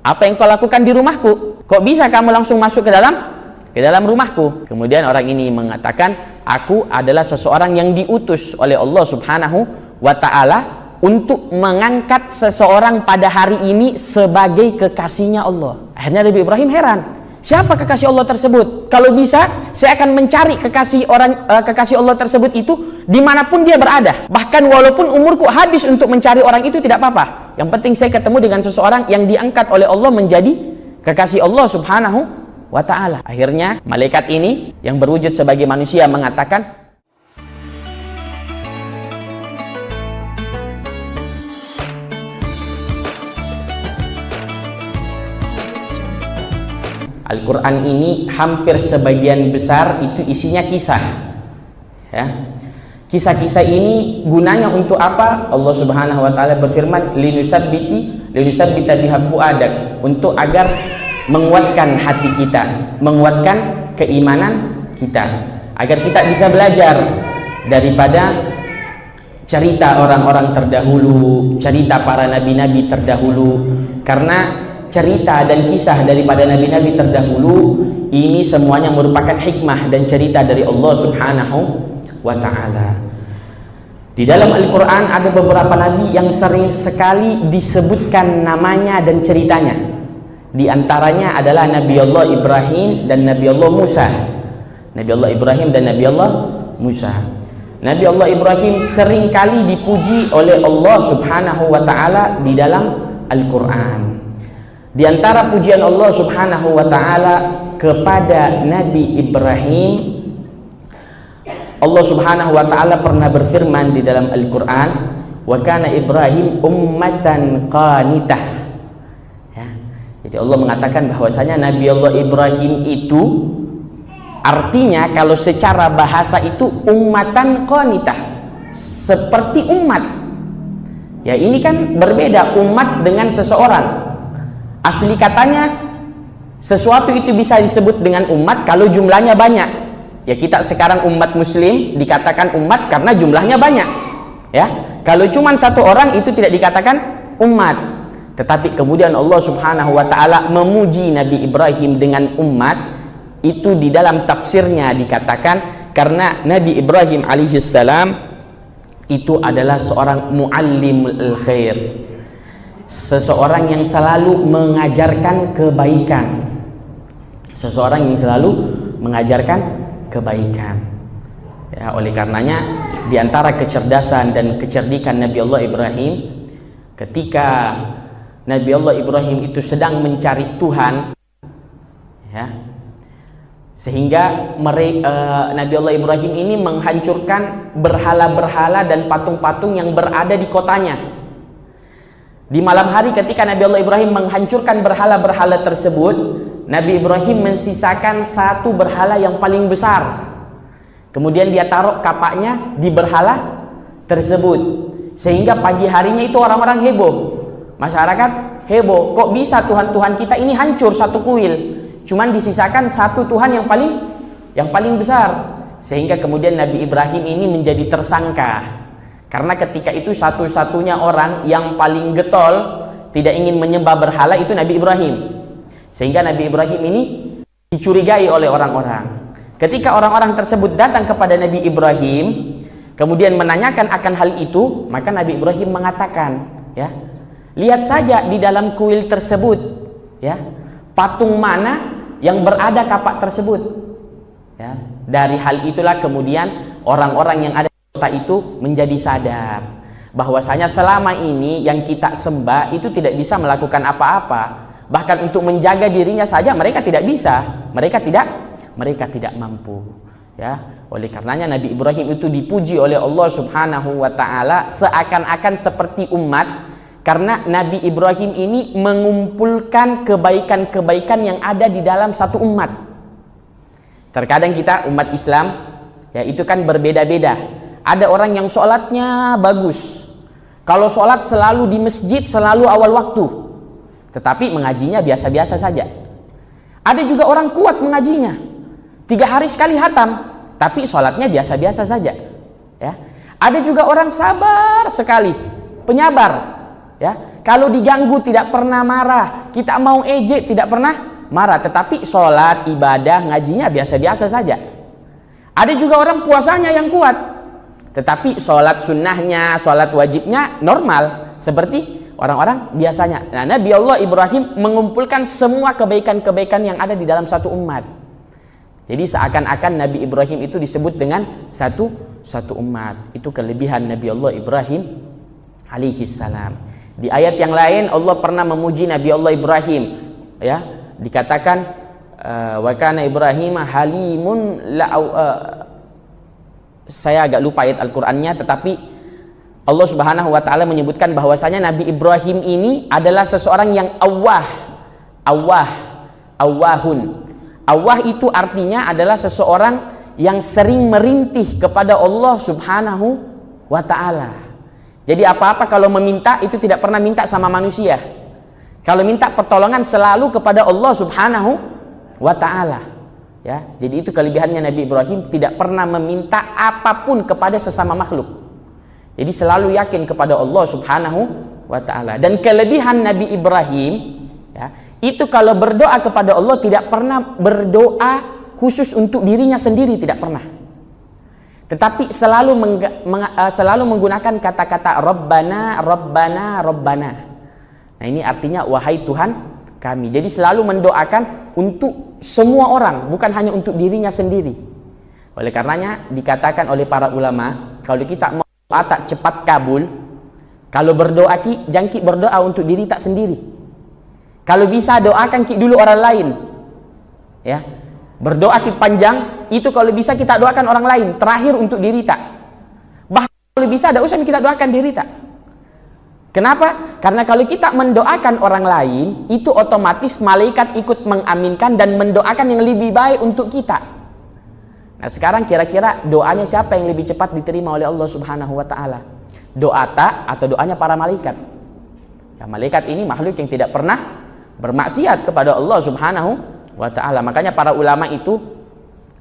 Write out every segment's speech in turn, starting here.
Apa yang kau lakukan di rumahku? Kok bisa kamu langsung masuk ke dalam rumahku? Kemudian orang ini mengatakan, aku adalah seseorang yang diutus oleh Allah Subhanahu wa ta'ala untuk mengangkat seseorang pada hari ini sebagai kekasihnya Allah. Akhirnya Nabi Ibrahim heran, siapa kekasih Allah tersebut? Kalau bisa, saya akan mencari kekasih Allah tersebut itu dimanapun dia berada. Bahkan walaupun umurku habis untuk mencari orang itu, tidak apa-apa. Yang penting saya ketemu dengan seseorang yang diangkat oleh Allah menjadi kekasih Allah Subhanahu wa ta'ala. Akhirnya malaikat ini yang berwujud sebagai manusia mengatakan, Al-Quran ini hampir sebagian besar itu isinya kisah, ya. Kisah-kisah ini gunanya untuk apa? Allah Subhanahu wa ta'ala berfirman, linusabbita biha fuadak, untuk agar menguatkan hati kita, menguatkan keimanan kita, agar kita bisa belajar daripada cerita orang-orang terdahulu, cerita para nabi-nabi terdahulu. Karena cerita dan kisah daripada nabi-nabi terdahulu ini semuanya merupakan hikmah dan cerita dari Allah Subhanahu wa ta'ala. Di dalam Al-Quran ada beberapa nabi yang sering sekali disebutkan namanya dan ceritanya. Di antaranya adalah Nabi Allah Ibrahim dan Nabi Allah Musa. Nabi Allah Ibrahim dan Nabi Allah Musa. Nabi Allah Ibrahim sering kali dipuji oleh Allah Subhanahu wa ta'ala di dalam Al-Quran. Di antara pujian Allah Subhanahu wa ta'ala kepada Nabi Ibrahim, Allah Subhanahu wa ta'ala pernah berfirman di dalam Al-Quran, wa kana Ibrahim ummatan qanitah, ya. Jadi Allah mengatakan bahwasanya Nabi Allah Ibrahim itu artinya kalau secara bahasa itu ummatan qanitah, seperti umat. Ya, ini kan berbeda umat dengan seseorang. Asli katanya sesuatu itu bisa disebut dengan umat kalau jumlahnya banyak. Ya, kita sekarang umat muslim dikatakan umat karena jumlahnya banyak. Ya, kalau cuma satu orang itu tidak dikatakan umat. Tetapi kemudian Allah Subhanahu wa ta'ala memuji Nabi Ibrahim dengan umat, itu di dalam tafsirnya dikatakan karena Nabi Ibrahim alaihissalam itu adalah seorang muallimul khair, seseorang yang selalu mengajarkan kebaikan, seseorang yang selalu mengajarkan kebaikan. Ya, oleh karenanya di antara kecerdasan dan kecerdikan Nabi Allah Ibrahim, ketika Nabi Allah Ibrahim itu sedang mencari Tuhan, ya, sehingga Nabi Allah Ibrahim ini menghancurkan berhala-berhala dan patung-patung yang berada di kotanya. Di malam hari ketika Nabi Allah Ibrahim menghancurkan berhala-berhala tersebut, Nabi Ibrahim mensisakan satu berhala yang paling besar. Kemudian dia taruh kapaknya di berhala tersebut, sehingga pagi harinya itu orang-orang heboh, masyarakat heboh, kok bisa Tuhan-Tuhan kita ini hancur satu kuil, cuman disisakan satu Tuhan yang paling besar. Sehingga kemudian Nabi Ibrahim ini menjadi tersangka, karena ketika itu satu-satunya orang yang paling getol tidak ingin menyembah berhala itu Nabi Ibrahim. Sehingga Nabi Ibrahim ini dicurigai oleh orang-orang. Ketika orang-orang tersebut datang kepada Nabi Ibrahim kemudian menanyakan akan hal itu, maka Nabi Ibrahim mengatakan, ya, lihat saja di dalam kuil tersebut, ya, patung mana yang berada kapak tersebut. Ya, dari hal itulah kemudian orang-orang yang ada di kota itu menjadi sadar bahwasanya selama ini yang kita sembah itu tidak bisa melakukan apa-apa. Bahkan untuk menjaga dirinya saja mereka tidak bisa, mereka tidak mampu. Ya, oleh karenanya Nabi Ibrahim itu dipuji oleh Allah Subhanahu wa ta'ala seakan-akan seperti umat, karena Nabi Ibrahim ini mengumpulkan kebaikan-kebaikan yang ada di dalam satu umat. Terkadang kita umat Islam, ya, itu kan berbeda-beda. Ada orang yang sholatnya bagus, kalau sholat selalu di masjid, selalu awal waktu, tetapi mengajinya biasa-biasa saja. Ada juga orang kuat mengajinya, 3 hari sekali hatam, tapi sholatnya biasa-biasa saja. Ya. Ada juga orang sabar sekali, penyabar. Ya. Kalau diganggu tidak pernah marah. Kita mau ejek tidak pernah marah. Tetapi sholat, ibadah, ngajinya biasa-biasa saja. Ada juga orang puasanya yang kuat, tetapi sholat sunnahnya, sholat wajibnya normal seperti orang-orang biasanya. Nah, Nabi Allah Ibrahim mengumpulkan semua kebaikan-kebaikan yang ada di dalam satu umat. Jadi seakan-akan Nabi Ibrahim itu disebut dengan satu umat. Itu kelebihan Nabi Allah Ibrahim alaihi salam. Di ayat yang lain Allah pernah memuji Nabi Allah Ibrahim, ya, dikatakan wa kana Ibrahim halimun saya agak lupa ayat Al-Qur'annya, tetapi Allah Subhanahu wa taala menyebutkan bahwasanya Nabi Ibrahim ini adalah seseorang yang awwahun. Awwah itu artinya adalah seseorang yang sering merintih kepada Allah Subhanahu wa taala. Jadi apa-apa kalau meminta itu tidak pernah minta sama manusia. Kalau minta pertolongan selalu kepada Allah Subhanahu wa taala. Ya, jadi itu kelebihannya Nabi Ibrahim, tidak pernah meminta apapun kepada sesama makhluk. Jadi selalu yakin kepada Allah Subhanahu wa taala. Dan kelebihan Nabi Ibrahim, ya, itu kalau berdoa kepada Allah tidak pernah berdoa khusus untuk dirinya sendiri, tidak pernah. Tetapi selalu menggunakan kata-kata Rabbana, Rabbana, Rabbana. Nah, ini artinya wahai Tuhan kami. Jadi selalu mendoakan untuk semua orang, bukan hanya untuk dirinya sendiri. Oleh karenanya dikatakan oleh para ulama, kalau kita mau doa tak cepat kabul, kalau berdoa jangan berdoa untuk diri tak sendiri. Kalau bisa doakan dulu orang lain. Ya. Berdoa panjang itu kalau bisa kita doakan orang lain, terakhir untuk diri tak. Bahkan kalau bisa ada usah kita doakan diri tak. Kenapa? Karena kalau kita mendoakan orang lain, itu otomatis malaikat ikut mengaminkan dan mendoakan yang lebih baik untuk kita. Nah, sekarang kira-kira doanya siapa yang lebih cepat diterima oleh Allah Subhanahu wa taala? Doa tak atau doanya para malaikat? Ya, malaikat ini makhluk yang tidak pernah bermaksiat kepada Allah Subhanahu wa ta'ala. Makanya para ulama itu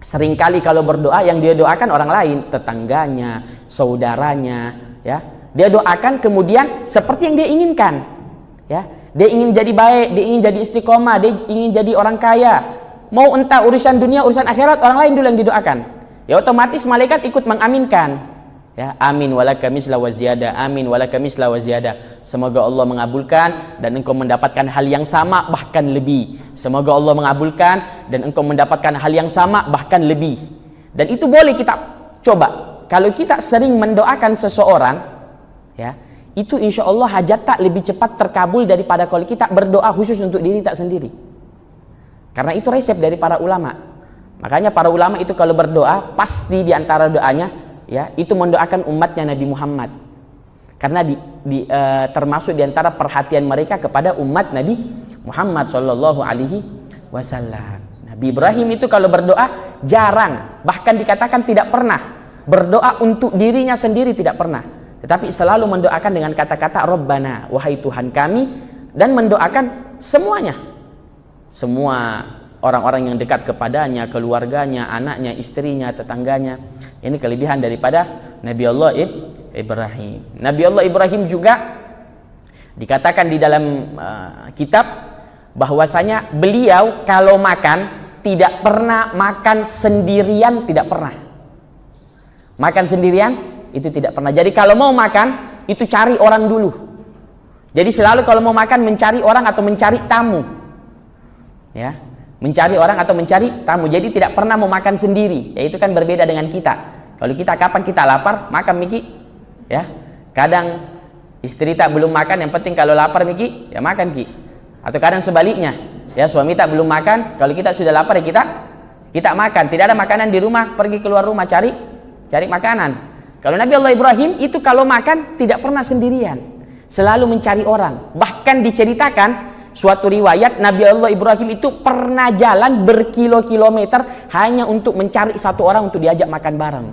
seringkali kalau berdoa yang dia doakan orang lain, tetangganya, saudaranya, ya. Dia doakan kemudian seperti yang dia inginkan. Ya. Dia ingin jadi baik, dia ingin jadi istiqomah, dia ingin jadi orang kaya. Mau entah urusan dunia, urusan akhirat, orang lain dulu yang didoakan. Ya otomatis malaikat ikut mengaminkan. Ya, amin walaka misla wa ziyada, amin walaka misla wa ziyada. Semoga Allah mengabulkan dan engkau mendapatkan hal yang sama bahkan lebih. Semoga Allah mengabulkan dan engkau mendapatkan hal yang sama bahkan lebih. Dan itu boleh kita coba. Kalau kita sering mendoakan seseorang, ya, itu insya Allah hajat tak lebih cepat terkabul daripada kalau kita berdoa khusus untuk diri tak sendiri. Karena itu resep dari para ulama. Makanya para ulama itu kalau berdoa pasti di antara doanya, ya, itu mendoakan umatnya Nabi Muhammad, karena termasuk diantara perhatian mereka kepada umat Nabi Muhammad Shallallahu Alaihi Wasallam. Nabi Ibrahim itu kalau berdoa jarang, bahkan dikatakan tidak pernah berdoa untuk dirinya sendiri, tidak pernah, tetapi selalu mendoakan dengan kata-kata Rabbana, wahai Tuhan kami, dan mendoakan semuanya, semua orang-orang yang dekat kepadanya, keluarganya, anaknya, istrinya, tetangganya. Ini kelebihan daripada Nabi Allah Ibrahim. Nabi Allah Ibrahim juga dikatakan di dalam kitab bahwasanya beliau kalau makan tidak pernah makan sendirian, tidak pernah. Makan sendirian itu tidak pernah. Jadi kalau mau makan itu cari orang dulu. Jadi selalu kalau mau makan mencari orang atau mencari tamu. Ya. Mencari orang atau mencari tamu. Jadi tidak pernah mau makan sendiri. Ya, itu kan berbeda dengan kita. Kalau kita kapan kita lapar makan Miki, ya. Kadang istri tak belum makan, yang penting kalau lapar Miki, ya makan Ki. Atau kadang sebaliknya, ya suami tak belum makan, kalau kita sudah lapar ya kita makan. Tidak ada makanan di rumah, pergi keluar rumah cari makanan. Kalau Nabi Allah Ibrahim itu kalau makan tidak pernah sendirian, selalu mencari orang. Bahkan diceritakan suatu riwayat Nabi Allah Ibrahim itu pernah jalan berkilo-kilometer hanya untuk mencari satu orang untuk diajak makan bareng.